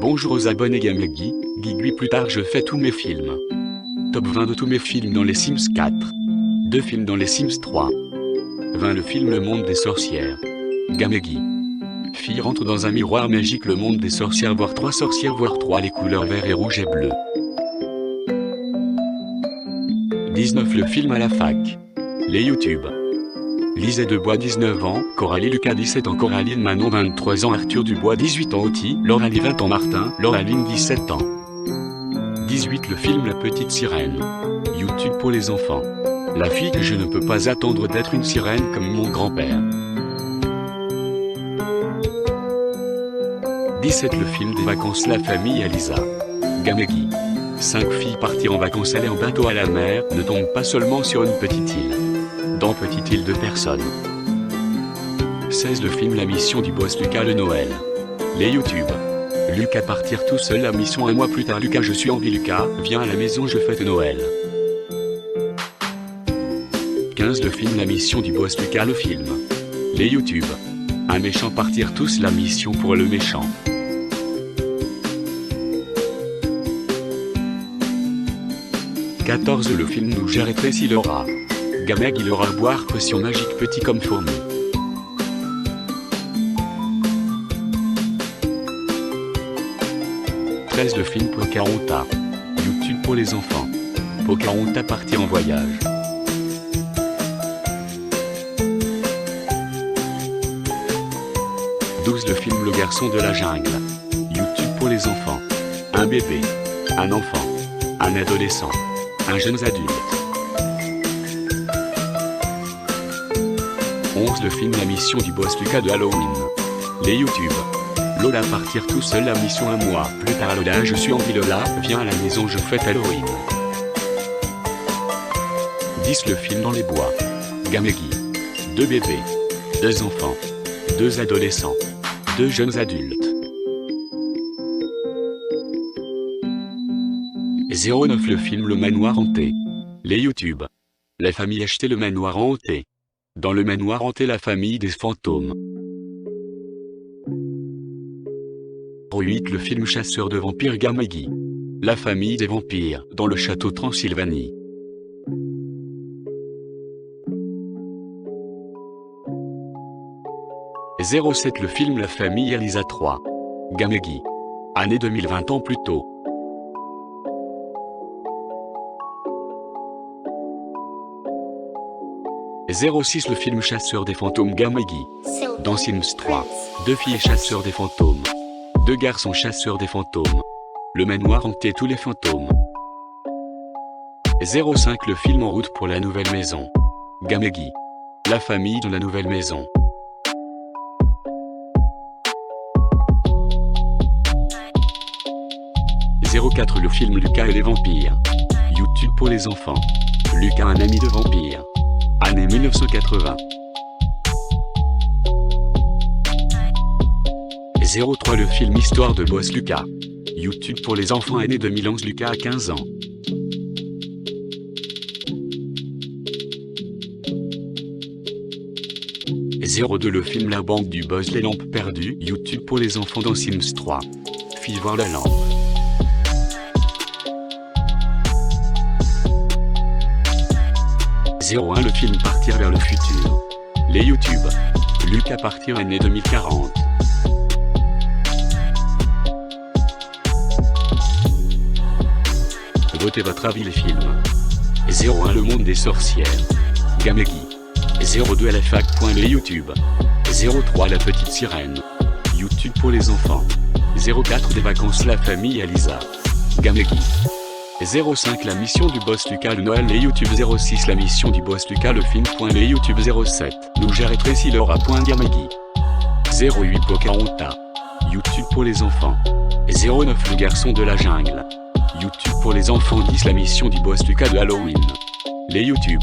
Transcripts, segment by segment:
Bonjour aux abonnés Gamegi, Guigui plus tard je fais tous mes films. Top 20 de tous mes films dans les Sims 4. 2 films dans les Sims 3. 20 le film Le Monde des Sorcières. Gamegi. Fille rentre dans un miroir magique le monde des sorcières voire 3 sorcières voire 3 les couleurs vert et rouge et bleu. 19 le film à la fac. Les YouTube. Lisée Debois 19 ans, Coralie Lucas 17 ans, Coraline Manon 23 ans, Arthur Dubois 18 ans, Oti, Lauralie 20 ans, Martin, Lauraline 17 ans. 18 le film La Petite Sirène. YouTube pour les enfants. La fille que je ne peux pas attendre d'être une sirène comme mon grand-père. 17 le film des vacances La Famille Elisa. Gamegi. 5 filles partir en vacances aller en bateau à la mer, ne tombe pas seulement sur une petite île. Dans Petite île de personnes. 16 le film La mission du boss Lucas le Noël. Les YouTube. Lucas partir tout seul la mission un mois plus tard Lucas je suis en vie Lucas, viens à la maison je fête Noël. 15 le film La mission du boss Lucas le film. Les YouTube. Un méchant partir tous la mission pour le méchant. 14 le film Nous gère et Tracy Laura. Gameg il aura boire potion magique petit comme fourmi. 13 le film Pocahontas. YouTube pour les enfants. Pocahontas partir en voyage. 12 le film Le garçon de la jungle. YouTube pour les enfants. Un bébé. Un enfant. Un adolescent. Un jeune adulte. 11 le film La mission du boss Lucas de Halloween. Les YouTube. Lola partir tout seul la mission un mois plus tard Lola je suis en vie Lola, viens à la maison je fête Halloween. 10 le film Dans les bois. Gamegi. 2 bébés. 2 enfants. 2 adolescents. 2 jeunes adultes. 09 le film Le manoir hanté. Les YouTube. La famille achetait le manoir hanté. Dans le manoir hanté la famille des fantômes. 8 le film Chasseur de vampires Gamegi. La famille des vampires dans le château Transylvanie. 07 le film La famille Elisa 3. Gamegi. Année 2020 ans plus tôt. 06 le film Chasseur des fantômes Gamegi. Dans Sims 3, 2 filles chasseurs des fantômes. 2 garçons chasseurs des fantômes. Le manoir hanté tous les fantômes. 05 le film En route pour la nouvelle maison. Gamegi. La famille de la nouvelle maison. 04 le film Lucas et les vampires. YouTube pour les enfants. Lucas un ami de vampire. Année 1980. 03 le film Histoire de boss Lucas. YouTube pour les enfants année 2011 Lucas a 15 ans. 02 le film La banque du boss Les lampes perdues. YouTube pour les enfants dans Sims 3. Fille voir la lampe. 01 le film Partir vers le futur. Les YouTube. Lucas partir année 2040. 2 votez votre avis les films. 01 le monde des sorcières. Gamegi. 02 à la fac. Les YouTube. 03 la petite sirène. YouTube pour les enfants. 04 des vacances La famille Elisa. Gamegi. 05 la mission du boss Lucas le Noël les YouTube. 06 la mission du boss Lucas le film. Les YouTube. 07 Nous gère et Tracy Laura. Gamegi. 08 Pocahontas. YouTube pour les enfants. 09 le garçon de la jungle. YouTube pour les enfants. 10 la mission du boss Lucas de Halloween. Les YouTube.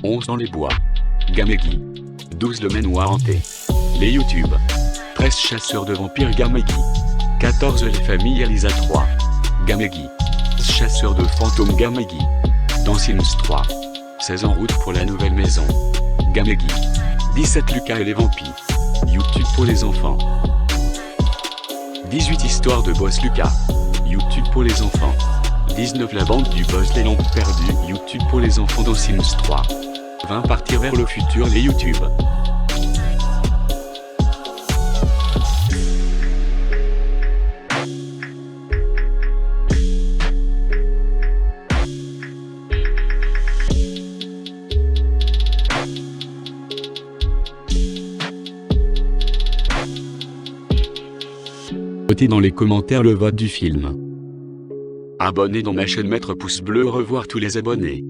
11 dans les bois. Gamegi. 12 le manoir hanté. Les YouTube. 13 chasseurs de vampires Gamegi. 14 les familles Elisa 3. Gamegi. Chasseurs de fantômes Gamegi. Dans Sims 3. 16 en route pour la nouvelle maison. Gamegi. 17 Lucas et les vampires. YouTube pour les enfants. 18 histoires de Boss Lucas. YouTube pour les enfants. 19 la bande du boss des lampes perdues. YouTube pour les enfants dans Sims 3. 20 partir vers le futur les YouTube. Votez dans les commentaires le vote du film. Abonnez dans ma chaîne, mettre pouce bleu, revoir tous les abonnés.